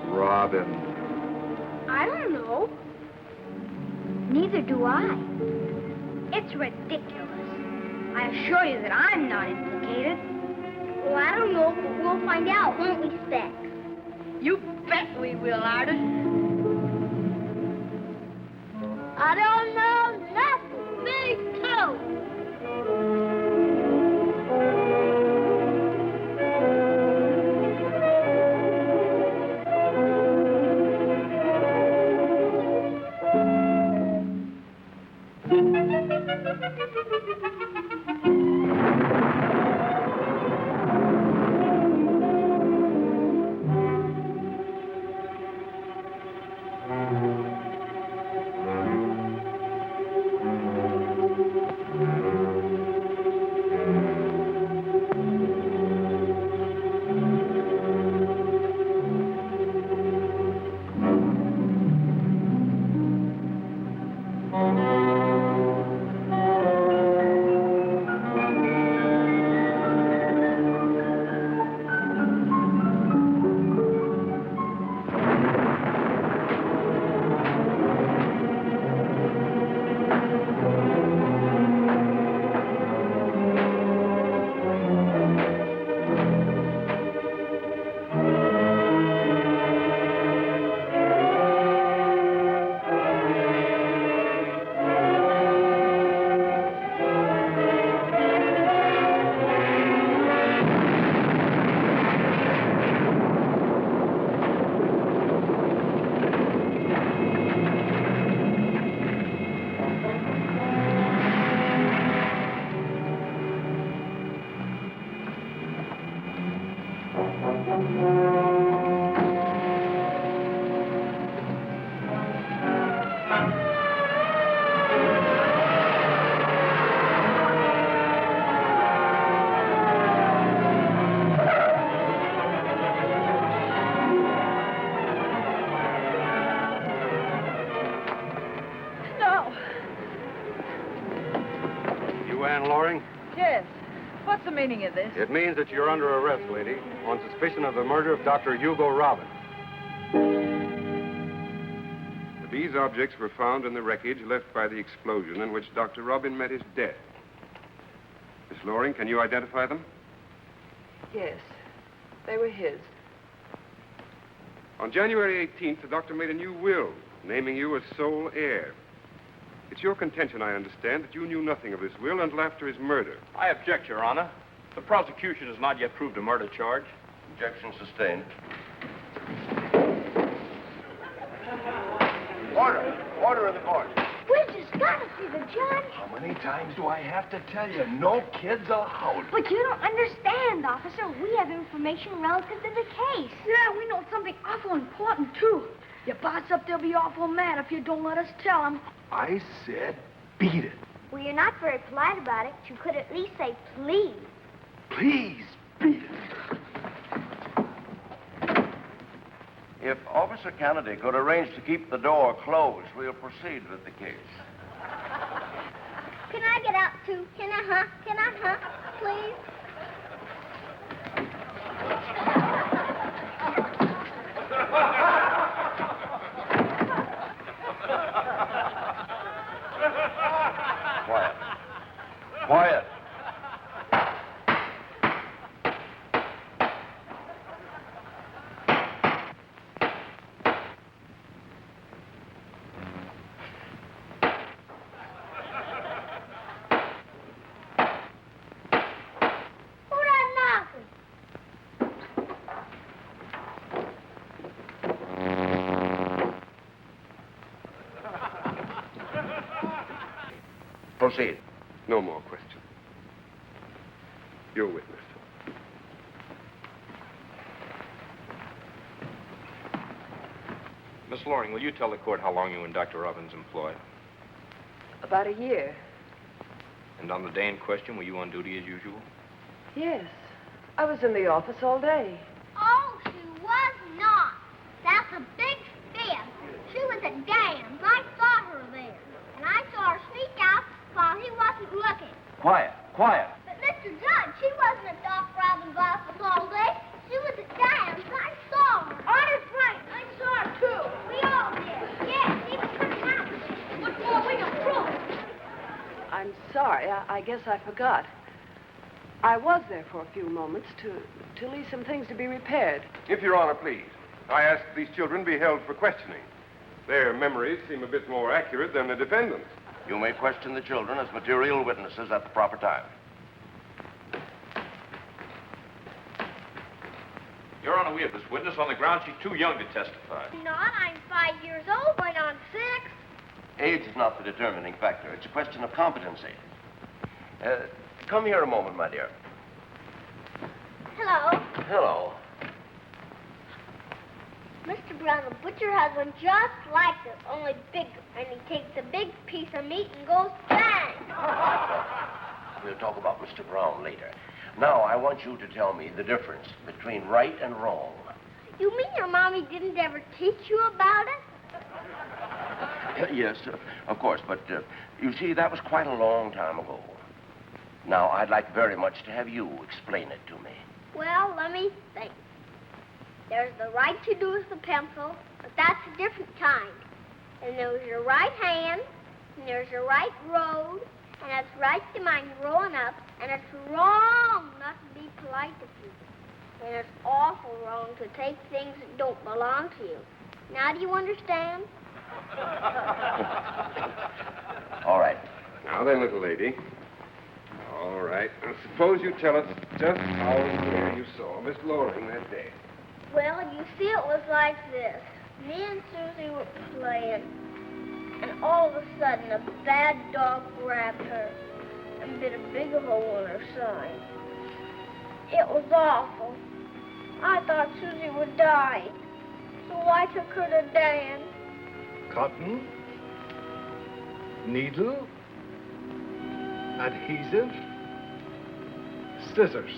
Robbin. I don't know. Neither do I. It's ridiculous. I assure you that I'm not implicated. Well, I don't know, but we'll find out, won't we, Specs? You bet we will, Artie. I don't know nothing. Me too. Meaning of this? It means that you're under arrest, lady, on suspicion of the murder of Dr. Hugo Robbin. These objects were found in the wreckage left by the explosion in which Dr. Robbin met his death. Miss Loring, can you identify them? Yes, they were his. On January 18th, the doctor made a new will, naming you as sole heir. It's your contention, I understand, that you knew nothing of this will until after his murder. I object, Your Honor. The prosecution has not yet proved a murder charge. Objection sustained. Order in the court. We just got to see the judge. How many times do I have to tell you? No kids allowed. But you don't understand, officer. We have information relative to the case. Yeah, we know something awful important, too. Your boss up there'll be awful mad if you don't let us tell him. I said beat it. Well, you're not very polite about it. You could at least say please. Please, beat it. If Officer Kennedy could arrange to keep the door closed, we'll proceed with the case. Can I get out, too? Can I, please? Quiet. Quiet. Proceed. No more questions. Your witness. Miss Loring, will you tell the court how long you and Dr. Robbins employed? About a year. And on the day in question, were you on duty as usual? Yes. I was in the office all day. Oh, she was not. That's a big fib. She was a dams. I saw her there. And I saw her sneak out while he wasn't looking. Quiet. Quiet. But, Mr. Judge, she wasn't at Doc Robbins' office all day. She was at dams. I saw her. Honest, Frank. sorry. I guess I forgot. I was there for a few moments to leave some things to be repaired. If Your Honor, please. I ask these children be held for questioning. Their memories seem a bit more accurate than the defendant's. You may question the children as material witnesses at the proper time. Your Honor, we have this witness on the ground she's too young to testify. Not, I'm 5 years old, going on 6. Age is not the determining factor. It's a question of competency. Come here a moment, my dear. Hello. Hello. Mr. Brown, the butcher has one just like this, only bigger. And he takes a big piece of meat and goes bang. We'll talk about Mr. Brown later. Now, I want you to tell me the difference between right and wrong. You mean your mommy didn't ever teach you about it? Yes, of course, but you see, that was quite a long time ago. Now, I'd like very much to have you explain it to me. Well, let me think. There's the right to do with the pencil, but that's a different kind. And there's your right hand, and there's your right road, and it's right to mind growing up, and it's wrong not to be polite to people. And it's awful wrong to take things that don't belong to you. Now do you understand? All right. Now then, little lady. All right. Now, suppose you tell us just how and where you saw Miss Loring that day. Well, you see, it was like this. Me and Susie were playing, and all of a sudden, a bad dog grabbed her and bit a big hole in her side. It was awful. I thought Susie would die, so I took her to Dan. Cotton, needle, adhesive, scissors.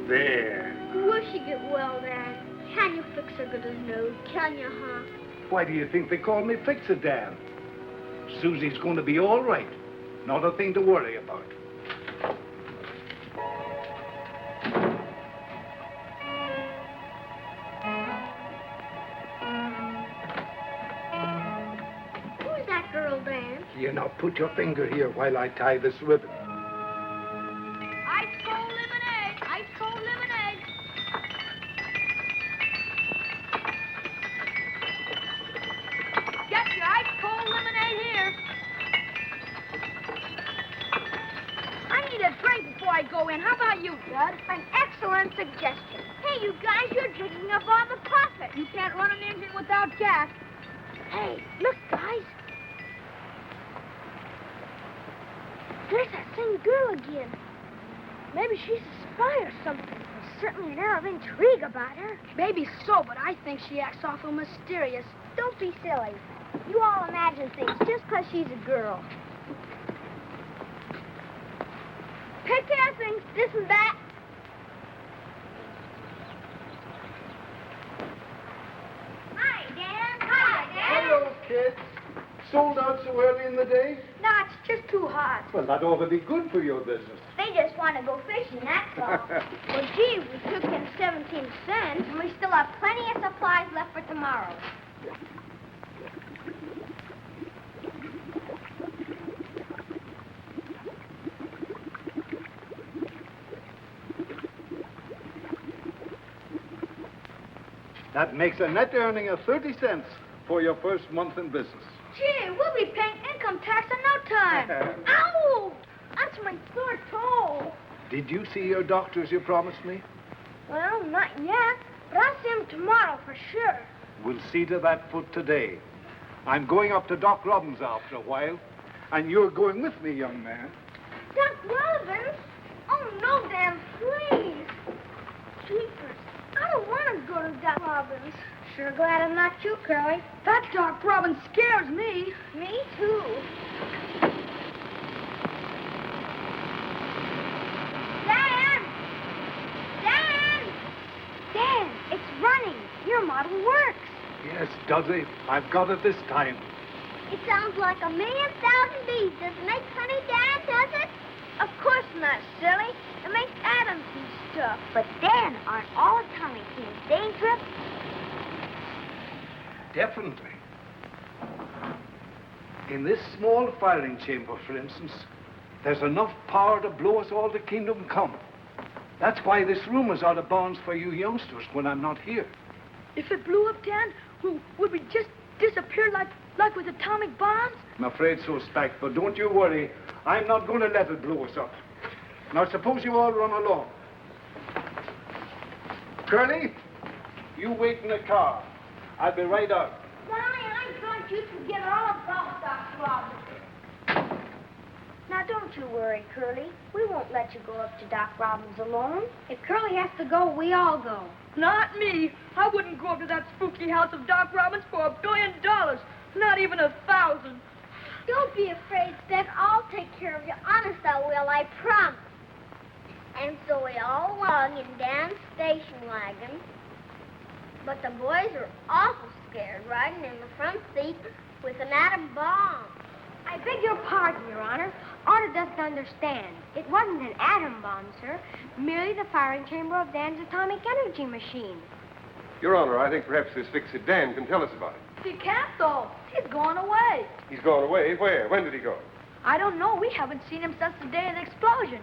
There. Will she get well, Dan? Can you fix her good as new? Can you, huh? Why do you think they call me Fix-A-Dan? Susie's going to be all right. Not a thing to worry about. Who's that girl, Dan? You now put your finger here while I tie this ribbon. Ice cold lemonade! Ice cold lemonade! Get your ice cold lemonade here. I need a drink before I go in. How about you, Judd? An excellent suggestion. Hey, you guys, you're drinking up all the profit. You can't run an engine without gas. Hey, look, guys. There's that same girl again. Maybe she's a spy or something. There's certainly an air of intrigue about her. Maybe so, but I think she acts awful mysterious. Don't be silly. You all imagine things just because she's a girl. Take care of things, this and that. Hi, Dan. Hi, Dan. Hello, kids. Sold out so early in the day? No, it's just too hot. Well, that ought to be good for your business. They just want to go fishing, that's all. Well, gee, we took in 17 cents, and we still have plenty of supplies left for tomorrow. That makes a net earning of 30 cents for your first month in business. Gee, we'll be paying income tax in no time. Ow! That's my sore toe. Did you see your doctor as you promised me? Well, not yet, but I'll see him tomorrow for sure. We'll see to that foot today. I'm going up to Doc Robbin's after a while, and you're going with me, young man. Doc Robbins? Oh, no, Dan, please. Jeepers, I don't want to go to Doc Robbins. Sure glad I'm not you, Curly. That Doc Robbins scares me. Me, too. Dan! Dan! Dan, it's running. Your model works. Yes, does it? I've got it this time. It sounds like 1,000,000 bees. Does it make honey, Dad, does it? Of course not, silly. It makes atoms and stuff. But Dan, aren't all atomic bees dangerous? Definitely. In this small firing chamber, for instance, there's enough power to blow us all to kingdom come. That's why this room is out of bounds for you youngsters when I'm not here. If it blew up, Dan, would we just disappear like with atomic bombs? I'm afraid so, Spack, but don't you worry. I'm not going to let it blow us up. Now, suppose you all run along. Curly, you wait in the car. I'll be right out. Why, I thought you forget all about Dr. Robbin. Now, don't you worry, Curly. We won't let you go up to Doc Robbins alone. If Curly has to go, we all go. Not me. I wouldn't go up to that spooky house of Doc Robbins for $1 billion. Not even 1,000. Don't be afraid, Steph. I'll take care of you. Honest, I will. I promise. And so we all along in Dan's station wagon. But the boys are awful scared riding in the front seat with an atom bomb. I beg your pardon, Your Honor. Honor doesn't understand. It wasn't an atom bomb, sir. Merely the firing chamber of Dan's atomic energy machine. Your Honor, I think perhaps this fix-it Dan can tell us about it. He can't, though. He's gone away. He's gone away? Where? When did he go? I don't know. We haven't seen him since the day of the explosion.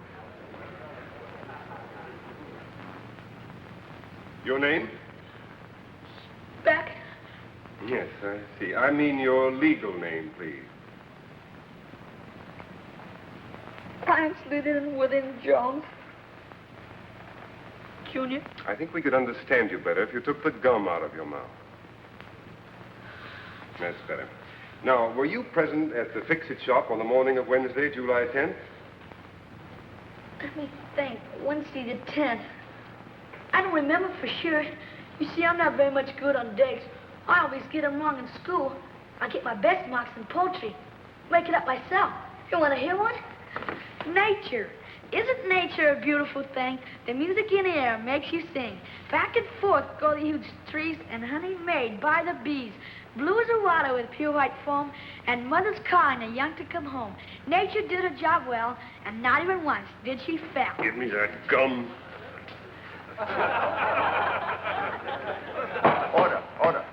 Your name? Beck. Yes, I see. I mean your legal name, please. Paisley Within Jones. Junior. I think we could understand you better if you took the gum out of your mouth. That's better. Now, were you present at the fix-it shop on the morning of Wednesday, July 10th? Let me think. Wednesday the 10th. I don't remember for sure. You see, I'm not very much good on dates. I always get them wrong in school. I get my best marks in poetry. Make it up myself. You want to hear one? Nature. Isn't nature a beautiful thing? The music in the air makes you sing. Back and forth go the huge trees, and honey made by the bees. Blue as a water with pure white foam, and mother's calling the young to come home. Nature did her job well, and not even once did she fail. Give me that gum. Order, order.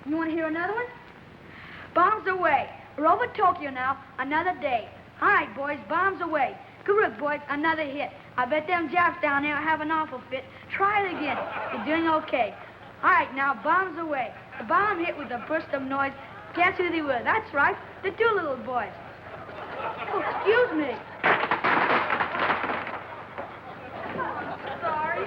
You want to hear another one? Bombs away. We're over Tokyo now, another day. All right, boys, bombs away. Good work, boys, another hit. I bet them Japs down there have an awful fit. Try it again. You're doing okay. All right, now, bombs away. The bomb hit with a burst of noise. Guess who they were? That's right, the Doolittle boys. Oh, excuse me. Sorry.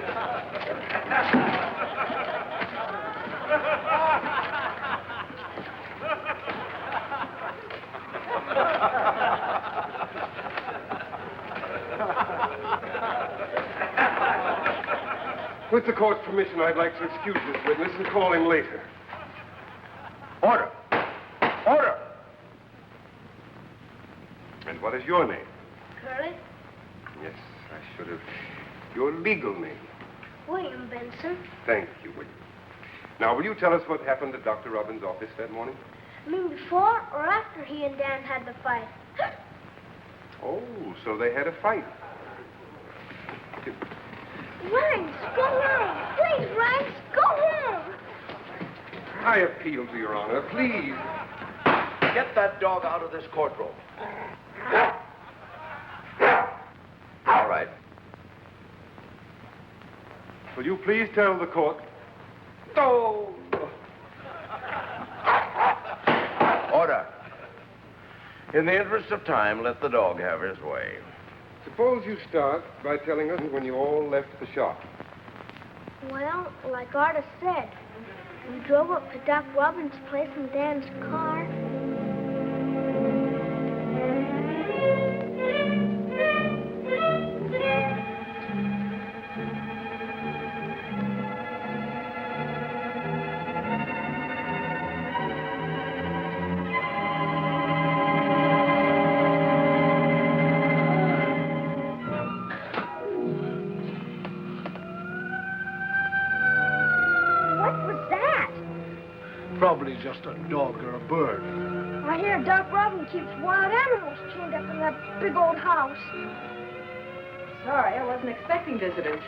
With the court's permission, I'd like to excuse this witness and call him later. Order. Order. And what is your name? Curly? Yes, I should have. Your legal name. William Benson. Thank you, William. Now, will you tell us what happened at Dr. Robbins' office that morning? You mean before or after he and Dan had the fight? Oh, so they had a fight. Rhymes, go home. Please, Rhymes, go home. I appeal to Your Honor, please. Get that dog out of this courtroom. All right. Will you please tell the court? Oh. Order. In the interest of time, let the dog have his way. Suppose you start by telling us when you all left the shop. Well, like Arta said, we drove up to Doc Robbins' place in Dan's car. Probably just a dog or a bird. I hear Doc Robbins keeps wild animals chained up in that big old house. Sorry, I wasn't expecting visitors.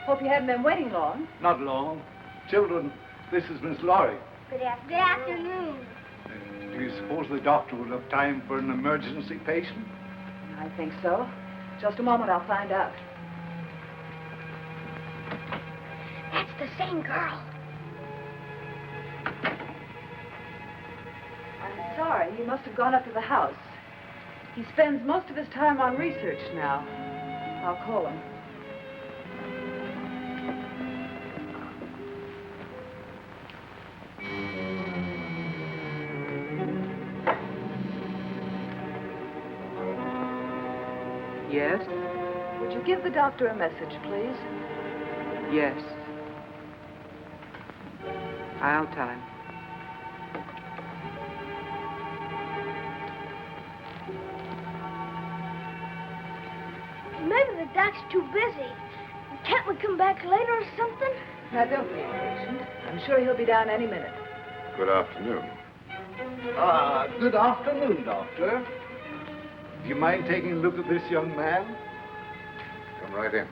Hope you haven't been waiting long. Not long. Children, this is Miss Laurie. Good afternoon. Do you suppose the doctor will have time for an emergency patient? I think so. Just a moment, I'll find out. That's the same girl. I'm sorry. He must have gone up to the house. He spends most of his time on research now. I'll call him. Yes? Would you give the doctor a message, please? Yes. I'll tell him. Maybe the doc's too busy. Can't we come back later or something? Now, don't be impatient. I'm sure he'll be down any minute. Good afternoon. Good afternoon, Doctor. Do you mind taking a look at this young man? Come right in.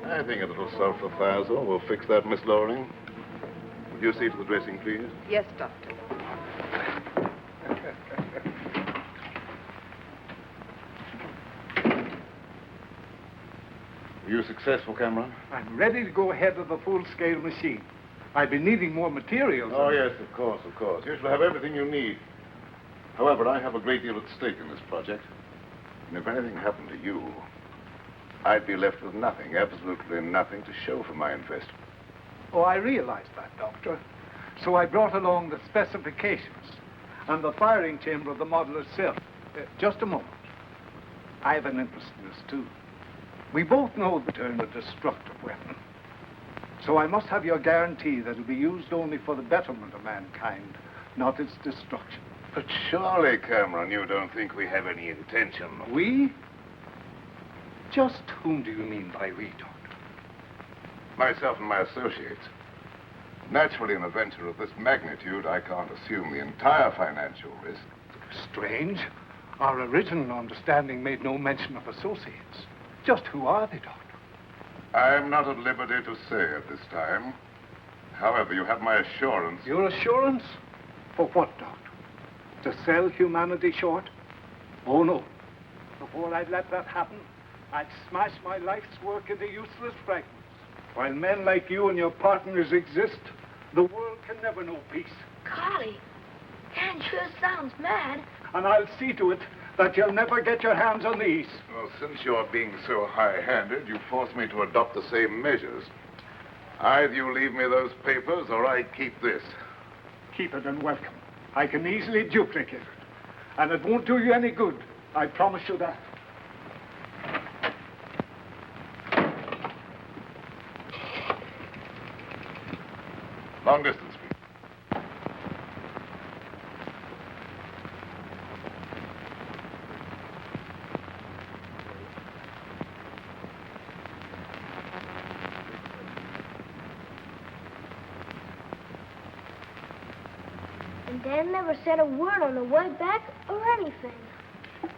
I think a little sulfathazole will fix that, Miss Loring. Would you see to the dressing, please? Yes, Doctor. Were you successful, Cameron? I'm ready to go ahead with the full-scale machine. I've been needing more materials. Oh, yes, of course, of course. You shall have everything you need. However, I have a great deal at stake in this project. And if anything happened to you, I'd be left with nothing, absolutely nothing to show for my investment. Oh, I realize that, Doctor. So I brought along the specifications and the firing chamber of the model itself. Just a moment. I have an interest in this, too. We both know the term a destructive weapon. So I must have your guarantee that it'll be used only for the betterment of mankind, not its destruction. But surely, Cameron, you don't think we have any intention. We? Just whom do you mean by we, Doctor? Myself and my associates. Naturally, in a venture of this magnitude, I can't assume the entire financial risk. Strange. Our original understanding made no mention of associates. Just who are they, Doctor? I'm not at liberty to say at this time. However, you have my assurance. Your assurance? For what, Doctor? To sell humanity short? Oh, no. Before I'd let that happen, I'd smash my life's work into useless fragments. While men like you and your partners exist, the world can never know peace. Carly, that sure sounds mad. And I'll see to it that you'll never get your hands on these. Well, since you're being so high-handed, you force me to adopt the same measures. Either you leave me those papers, or I keep this. Keep it and welcome. I can easily duplicate it. And it won't do you any good. I promise you that. Long distance, please. And Dan never said a word on the way back or anything.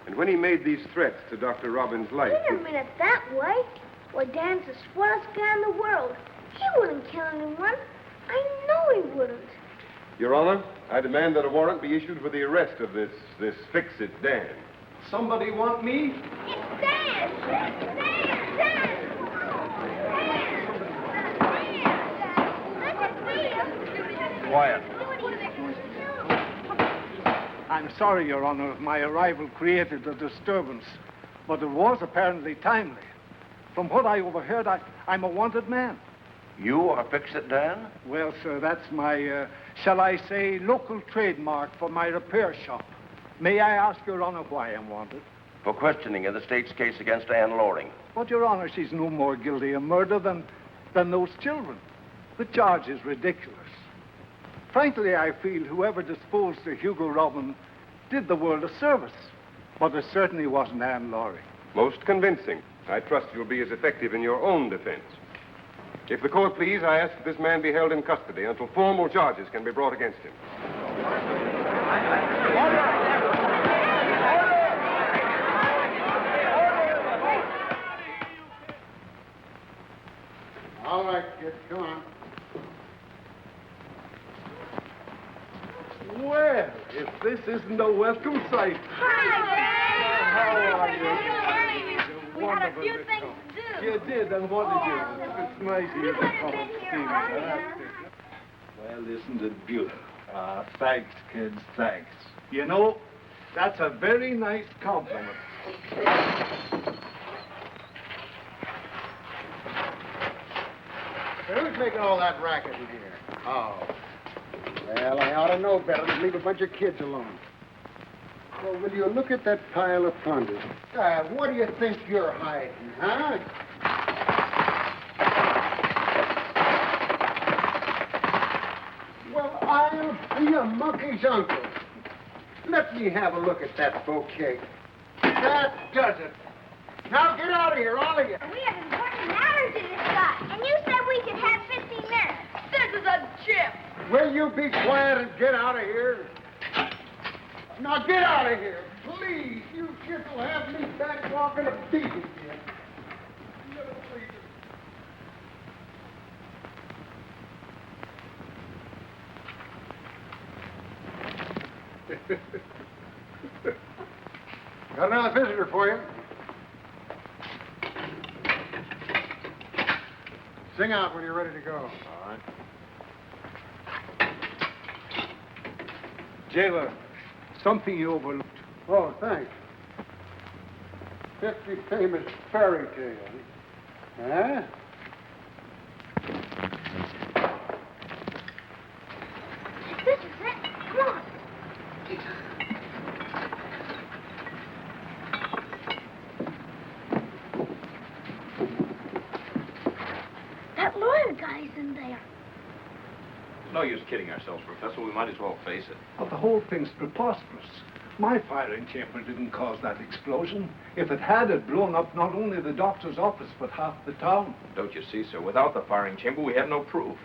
And when he made these threats to Dr. Robbin's life... Wait a minute, that way? Why, Dan's the smartest guy in the world. He wouldn't kill anyone. I know he wouldn't. Your Honor, I demand that a warrant be issued for the arrest of this fix-it Dan. Somebody want me? It's Dan! Dan! Dan! Dan! Quiet. I'm sorry, Your Honor, if my arrival created a disturbance, but it was apparently timely. From what I overheard, I'm a wanted man. You are Fix-It Dan? Well, sir, that's my, shall I say, local trademark for my repair shop. May I ask, Your Honor, why I'm wanted? For questioning in the state's case against Anne Loring. But, Your Honor, she's no more guilty of murder than those children. The charge is ridiculous. Frankly, I feel whoever disposed of Hugo Robbin did the world a service. But it certainly wasn't Anne Loring. Most convincing. I trust you'll be as effective in your own defense. If the court please, I ask that this man be held in custody until formal charges can be brought against him. All right, kids, come on. Well, if this isn't a welcome sight. How are you? We had a few things to do. You did, and what did you do? It's nice of you to come and see me. Well, isn't it beautiful? Thanks, kids, thanks. You know, that's a very nice compliment. Who's making all that racket in here? Oh. Well, I ought to know better than leave a bunch of kids alone. Well, will you look at that pile of funders? What do you think you're hiding, huh? Well, I'll be a monkey's uncle. Let me have a look at that bouquet. That does it. Now get out of here, all of you. We have important matters to discuss, and you said we could have 15 minutes. This is a chip. Will you be quiet and get out of here? Now get out of here, please. You kids will have me back walking a beat again. Got another visitor for you. Sing out when you're ready to go. All right. Jailer, something you overlooked. Oh, thanks. 50 famous fairy tales. Huh? This is it. Come on. That lawyer guy's in there. No use kidding ourselves, Professor. We might as well face it. But the whole thing's preposterous. My firing chamber didn't cause that explosion. If it had, it'd blown up not only the doctor's office, but half the town. Don't you see, sir? Without the firing chamber, we have no proof.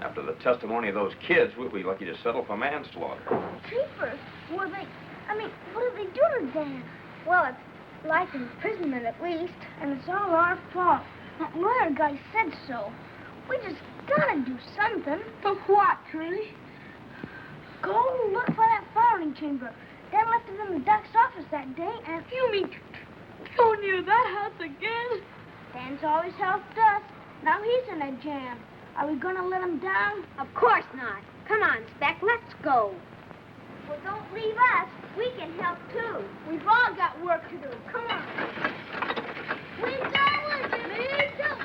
After the testimony of those kids, we'll be lucky to settle for manslaughter. Jeepers. What did they do to Dan? Well, it's life imprisonment at least, and it's all our fault. That lawyer guy said so. We just gotta do something. For what, Curly? Go look for that firing chamber. Dan left it in the doc's office that day, and You mean go near that house again? Dan's always helped us. Now he's in a jam. Are we gonna let him down? Of course not. Come on, Speck, let's go. Well, don't leave us. We can help, too. We've all got work to do. Come on. We go, me too.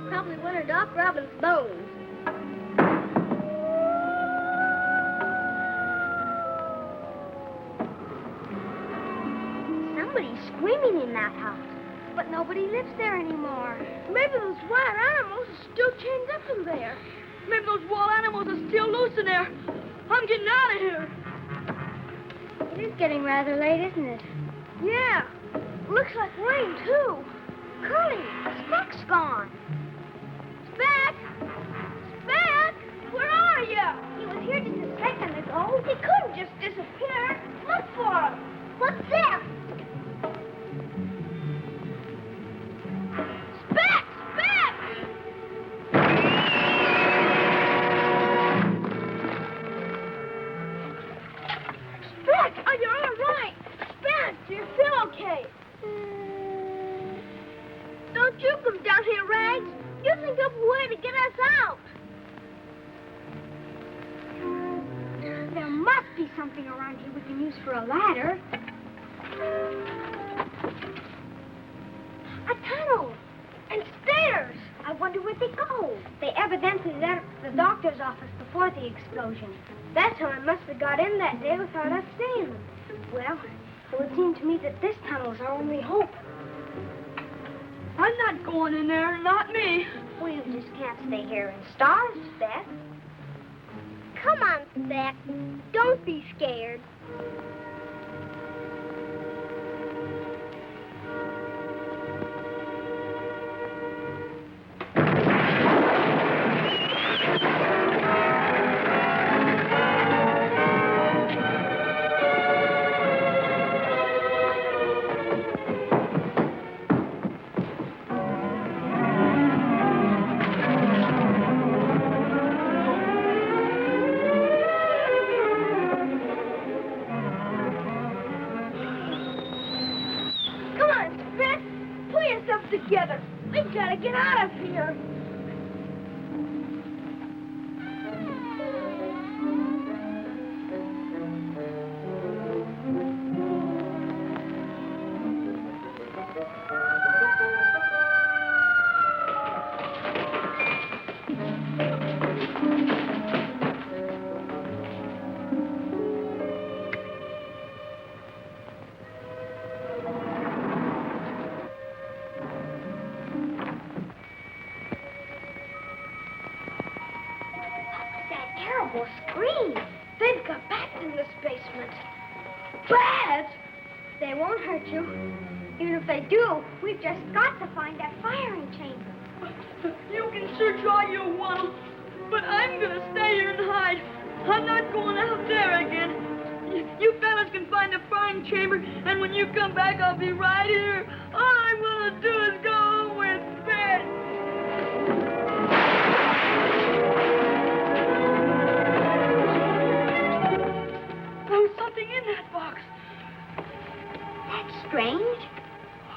Probably one of Doc Robbins' bones. Somebody's screaming in that house, but nobody lives there anymore. Maybe those wild animals are still chained up in there. Maybe those wild animals are still loose in there. I'm getting out of here. It is getting rather late, isn't it? Yeah. Looks like rain, too. Curly, Speck's gone. Speck! Speck! Where are you? He was here just a second He couldn't just disappear. Look for him. What's that? Speck! Speck! Speck, are you all right? Speck, do you feel okay? Don't you come down here, Rags. You think of a way to get us out. There must be something around here we can use for a ladder. A tunnel and stairs. I wonder where they go. They evidently left the doctor's office before the explosion. That's how I must have got in that day without us seeing them. Well, it would seem to me that this tunnel's our only hope. I'm not going in there, not me. Well, you just can't stay here and starve, Speck. Come on, Speck. Don't be scared. Together. We've got to get out of here. Scream! They've got bats in this basement. Bats? They won't hurt you. Even if they do, we've just got to find that firing chamber. You can search all you want, but I'm going to stay here and hide. I'm not going out there again. You fellas can find the firing chamber, and when you come back, I'll be right here. All I want to do is go home with bed. In that box. That's strange.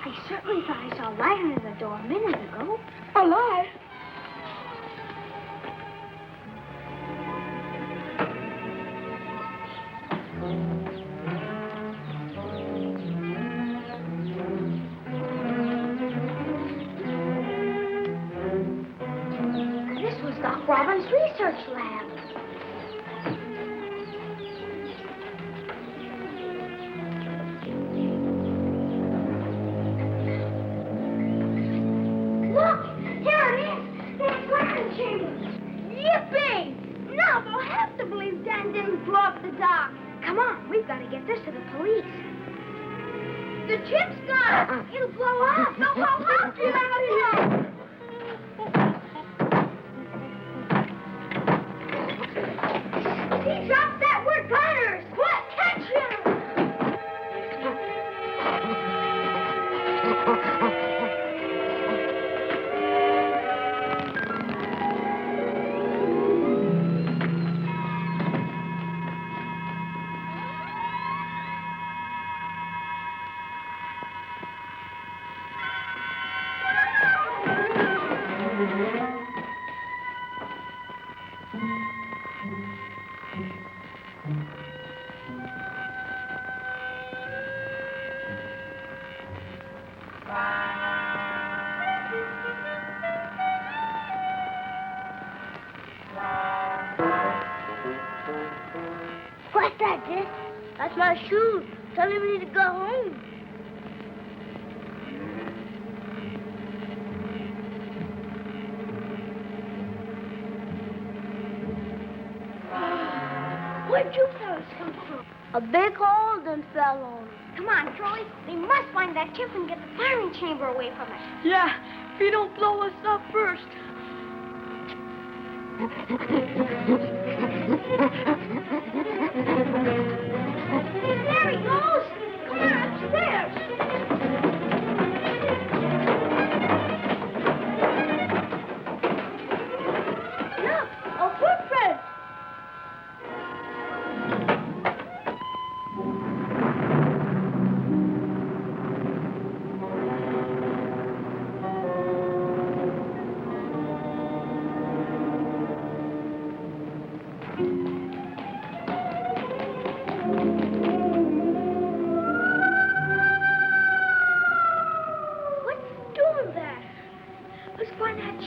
I certainly thought I saw a light under the door a minute ago. A light? This was Doc Robbin's research lab. Come on, we've got to get this to the police. The chip's gone. It'll blow up. No, help! Get out of here! He dropped that. We're gunners. What? Catch him! What's that, Dick? That's my shoes. Telling me to go home. Where'd you fellas come from? A big hole, then fell on it. Come on, Troy. We must find that chip and get the firing chamber away from it. Yeah, if you don't blow us up first.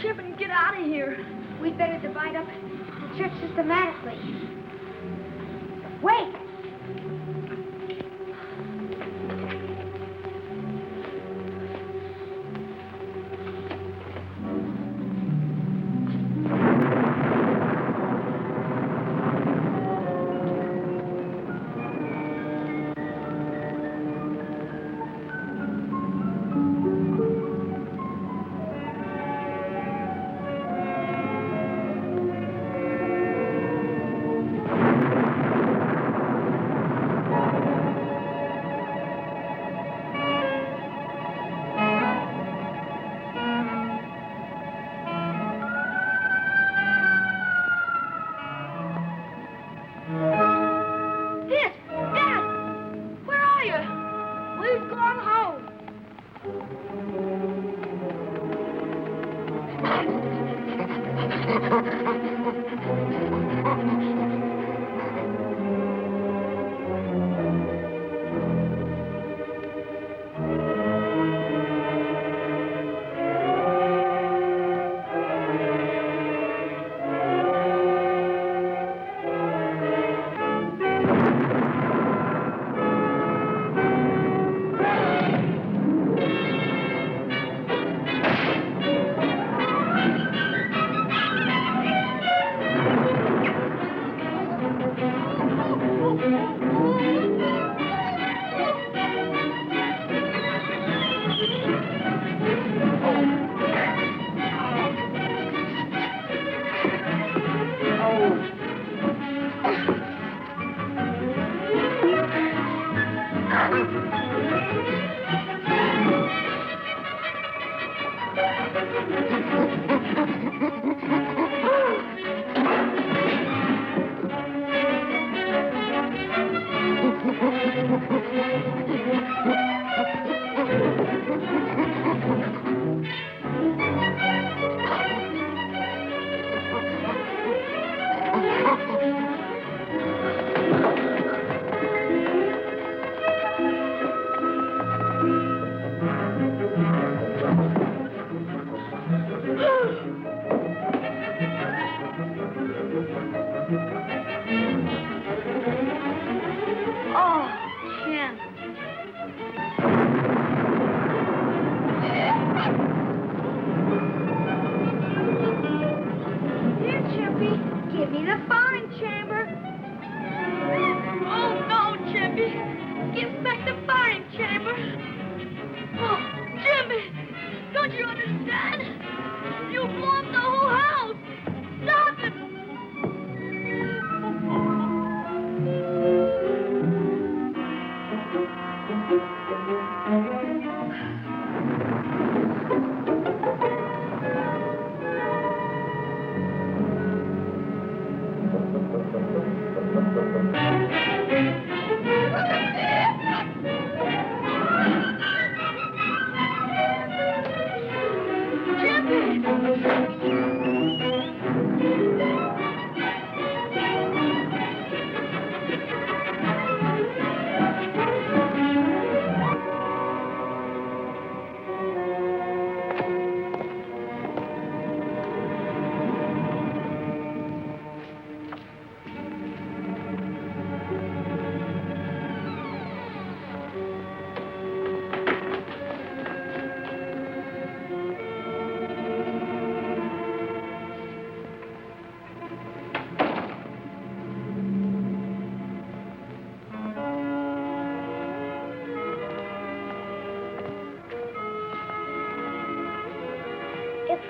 Chip, and get out of here. We'd better divide up the trip systematically. Wait!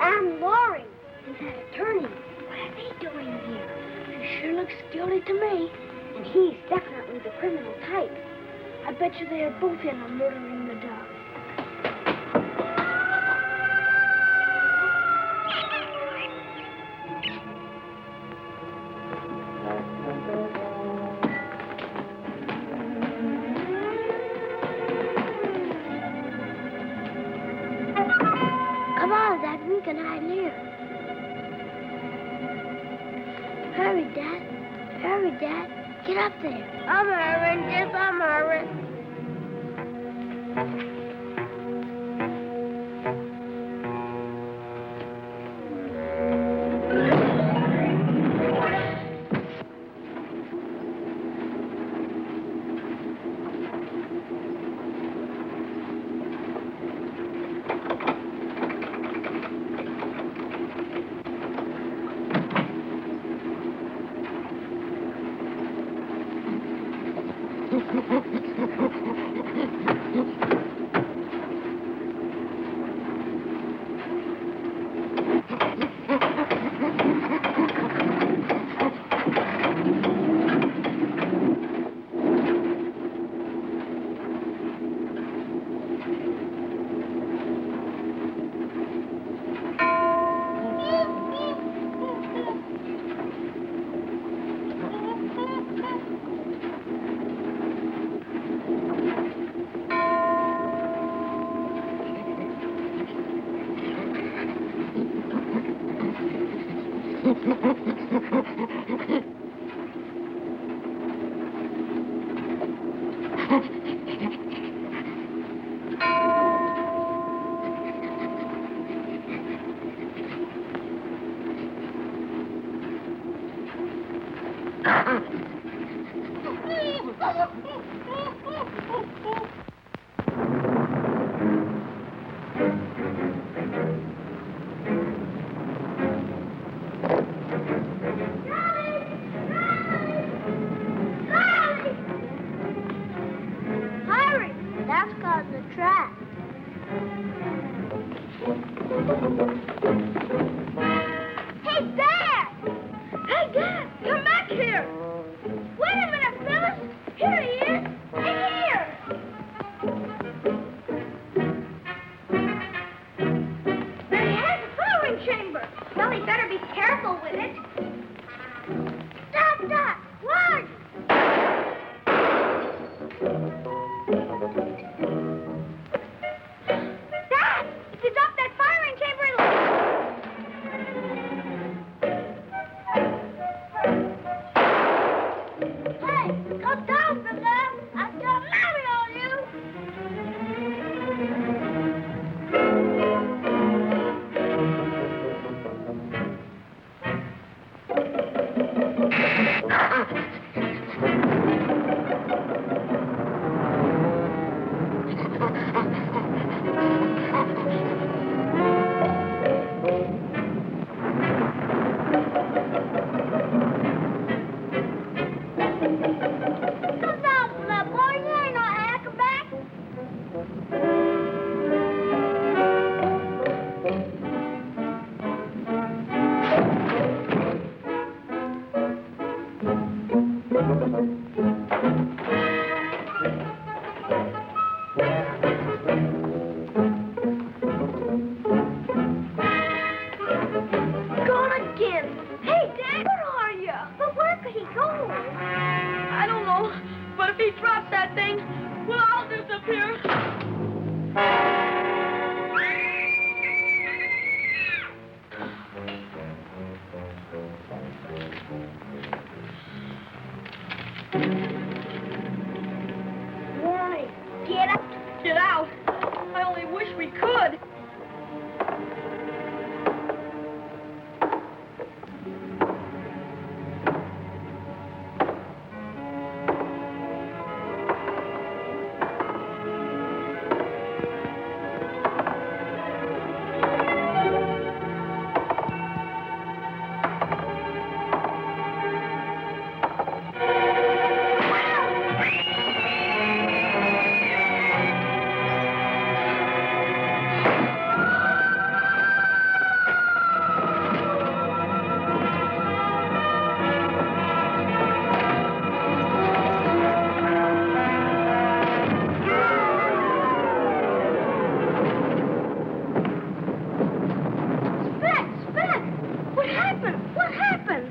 I'm Loring and that attorney. What are they doing here? She sure looks guilty to me. And he's definitely the criminal type. I bet you they are both in on murdering the dog. Come on, Dad, we can hide here. Hurry, Dad. Hurry, Dad. Get up there. I'm hurrying, yes, I'm hurrying. Dad's got in the trap. Hey, Dad! Hey, Dad! Come back here! Wait a minute, Phyllis! Here he is! Hey, here! There he has a firing chamber. Well, he better be careful with it. Stop! Run! Dad! If you drop that firing chamber, Hey! Come down from there! I'm gonna marry on you! Come down from that, boy. You ain't no acrobat. Gone again. Hey, Dad, where are you? But where could he go? I don't know, but if he drops that thing, we'll all disappear. Why? Get up. Get out. I only wish we could. Spec! What happened?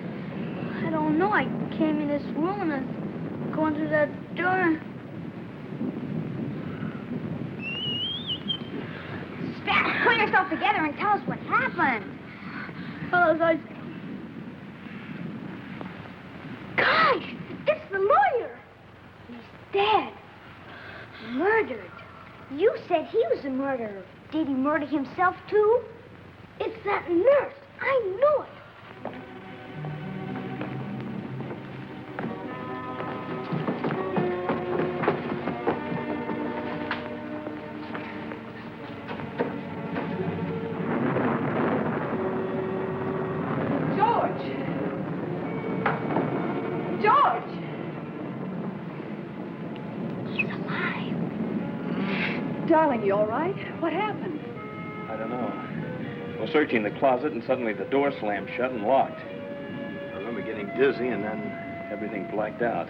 I don't know. I came in this room and I was going through that door. Spec, pull yourself together and tell us what happened. Well, as I... Gosh, it's the lawyer. He's dead. Murdered. You said he was a murderer. Did he murder himself, too? It's that nurse. I knew it. George! He's alive. Darling, you all right? What happened? I don't know. I was searching the closet, and suddenly the door slammed shut and locked. I remember getting dizzy, and then everything blacked out.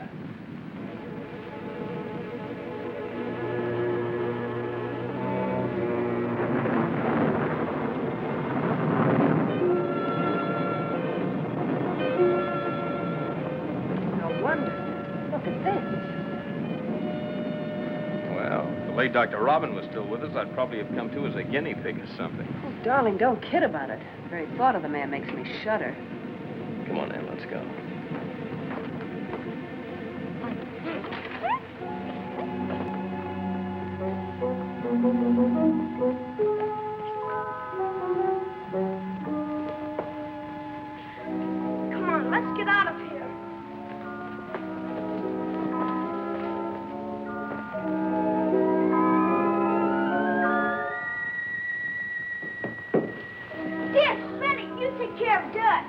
No wonder. Look at this. Well, if the late Dr. Robbin was still with us, I'd probably have come to as a guinea pig or something. Oh, darling, don't kid about it. The very thought of the man makes me shudder. Come on, Ann, let's go. Come on, let's get out of here. Yes, Betty, you take care of Dud.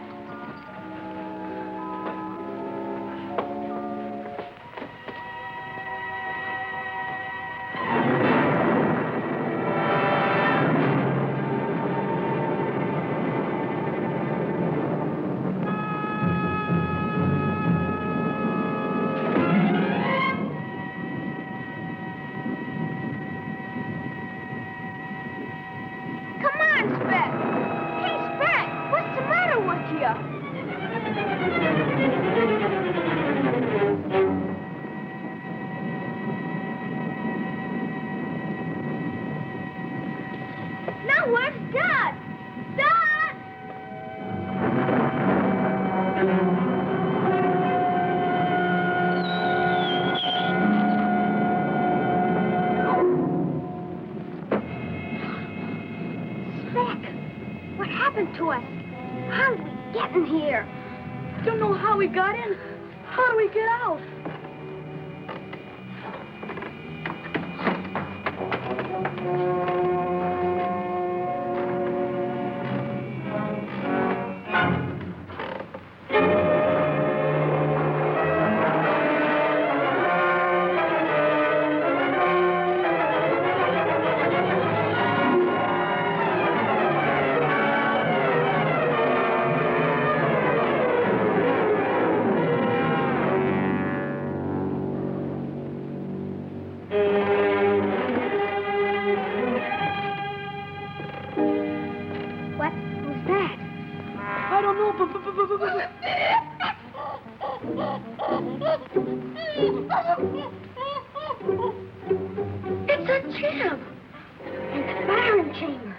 happened to us? How did we get in here? Don't know how we got in. How do we get out? What was that? I don't know, It's a jam. It's a firing chamber.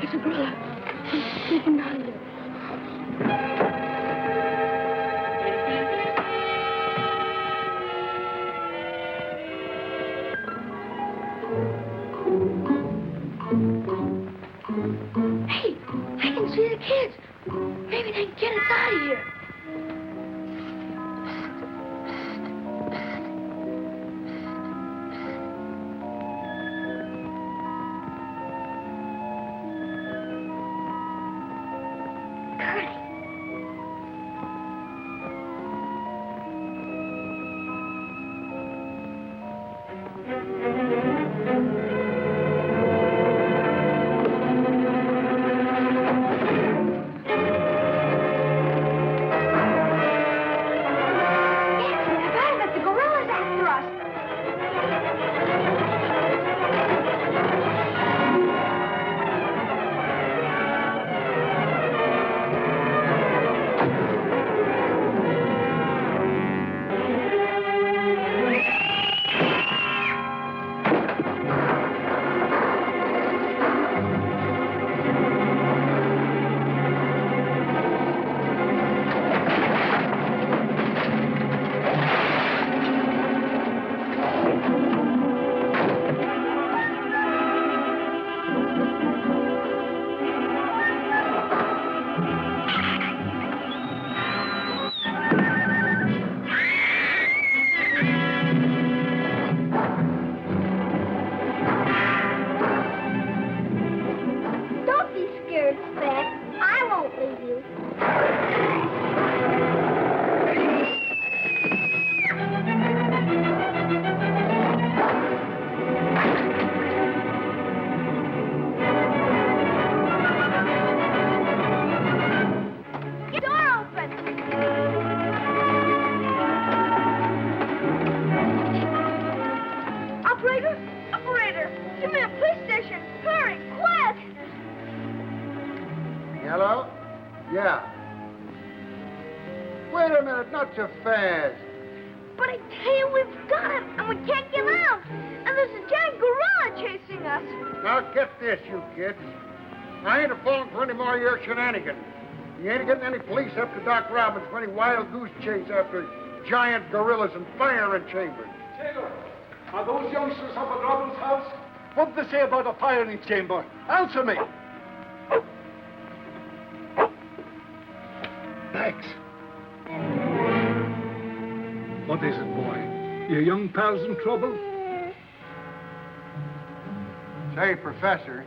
It's a gorilla. I'm sleeping down here. Hey, I can see the kids. Maybe they can get us out of here. Hello? Yeah. Wait a minute, not so fast. But I tell you, we've got him, and we can't get out. And there's a giant gorilla chasing us. Now get this, you kids. I ain't falling for any more of your shenanigans. You ain't getting any police up to Doc Robbins for any wild goose chase after giant gorillas and firing chambers. Taylor, are those youngsters up at Robbins' house? What did they say about a firing chamber? Answer me. Thanks. What is it, boy? Your young pal's in trouble? Say, Professor,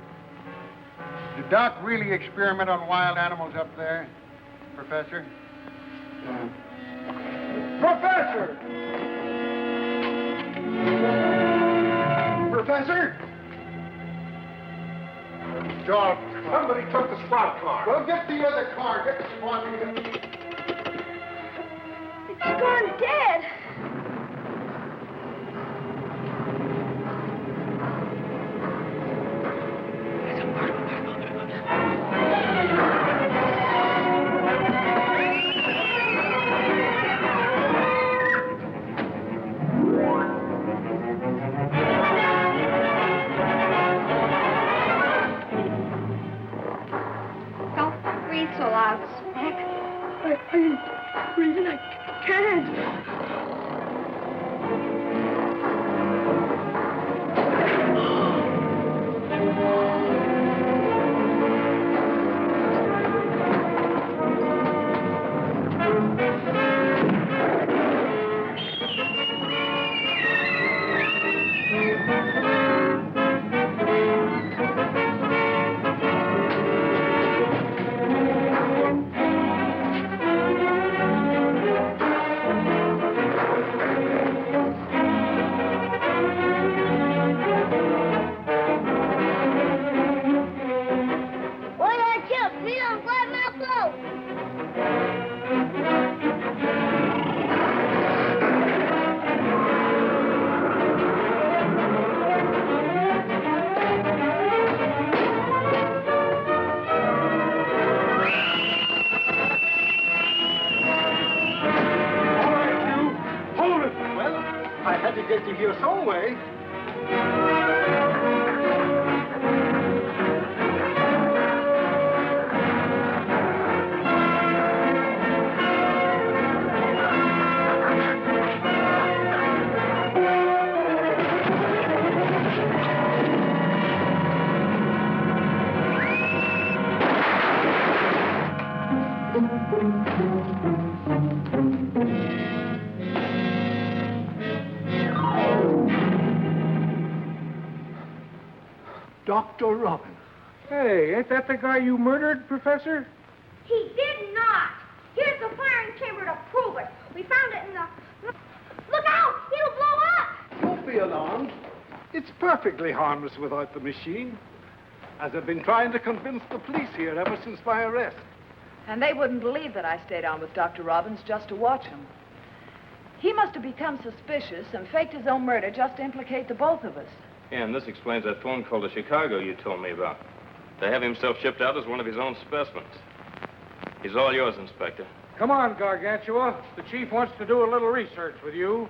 did Doc really experiment on wild animals up there? Professor? Professor! Professor? Dog. Somebody took the squad car. Well, get the other car. Get the squad. He's gone dead. Don't breathe so loud, Spec. I'm breathing. I can't. What are you? Please don't grab my boat. All right, you. Hold it. Well, I had to get you here some way. Dr. Robbin. Hey, ain't that the guy you murdered, Professor? He did not. Here's the firing chamber to prove it. We found it in the... Look out! It'll blow up! Don't be alarmed. It's perfectly harmless without the machine, as I've been trying to convince the police here ever since my arrest. And they wouldn't believe that I stayed on with Dr. Robbins just to watch him. He must have become suspicious and faked his own murder just to implicate the both of us. Yeah, and this explains that phone call to Chicago you told me about. To have himself shipped out as one of his own specimens. He's all yours, Inspector. Come on, Gargantua. The chief wants to do a little research with you.